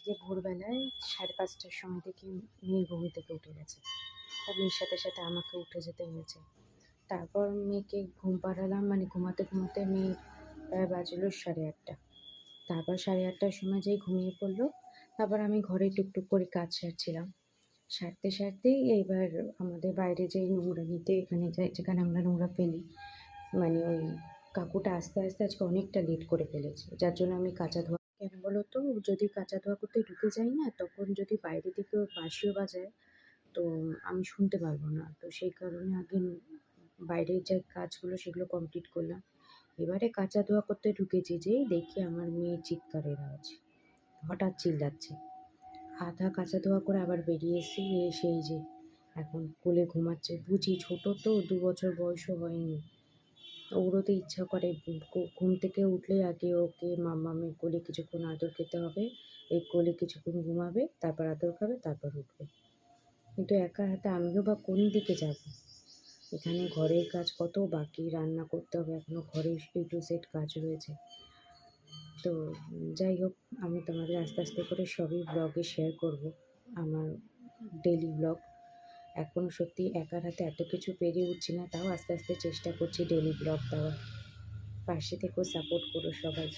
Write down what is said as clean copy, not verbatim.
আজকে ভোরবেলায় 5:30টার সময় দেখি মেয়ে ঘুম থেকে উঠে গেছে। আর মেয়ের সাথে সাথে আমাকে উঠে যেতে হয়েছে। তারপর মেয়েকে ঘুম পাড়ালাম, মানে ঘুমাতে ঘুমাতে মেয়ে প্রায় বাজলো 8:30। তারপর 8:30টার সময় যেই ঘুমিয়ে পড়লো। তারপর আমি ঘরে টুকটুক করে কাজ সারছিলাম। সারতে সারতেই এইবার আমাদের বাইরে যেই নোংরা নিতে মানে যেখানে আমরা নোংরা ফেলি, মানে ওই কাকুটা আস্তে আস্তে আজকে অনেকটা লেট করে ফেলেছে, যার জন্য আমি কাচা ধোয়া কেন বলো তো, যদি কাচা ধোয়া করতে ঢুকে যাই না, তখন যদি বাইরে থেকে ওর বাঁশিও বাজায় তো আমি শুনতে পারবো না। তো সেই কারণে আগে বাইরের যে কাজগুলো সেগুলো কমপ্লিট করলাম। এবারে কাচা ধোয়া করতে ঢুকেছি, যেই দেখি আমার মেয়ে চিৎকারের আওয়াজ, হঠাৎ চিল্লাচ্ছে। আধা কাচা ধোয়া করে আবার বেরিয়ে এসেছি, এসে এই যে এখন কোলে ঘুমাচ্ছে। বুঝি ছোট তো, 2 বছর বয়সও হয়নি। ওরও তো ইচ্ছা করে ঘুম থেকে উঠলেই আগে ওকে মাম্মামের কোলে কিছুক্ষণ আদর খেতে হবে, এই কোলে কিছুক্ষণ ঘুমাবে, তারপর আদর খাবে, তারপর উঠবে। কিন্তু একা হাতে আমিও বা কোন দিকে যাব? এখানে ঘরের কাজ কত বাকি, রান্না করতে হবে, এখনও ঘরের A to Z কাজ রয়েছে। তো যাই হোক, আমি তোমাদের আস্তে আস্তে করে সবই ব্লগে শেয়ার করব, আমার ডেলি ব্লগ। এখন সত্যি একার হাতে এত কিছু পেরে উঠছি না, তাও আস্তে আস্তে চেষ্টা করছি ডেলি ব্লগ দেওয়ার। পাশে থেকেও সাপোর্ট করো সবাই।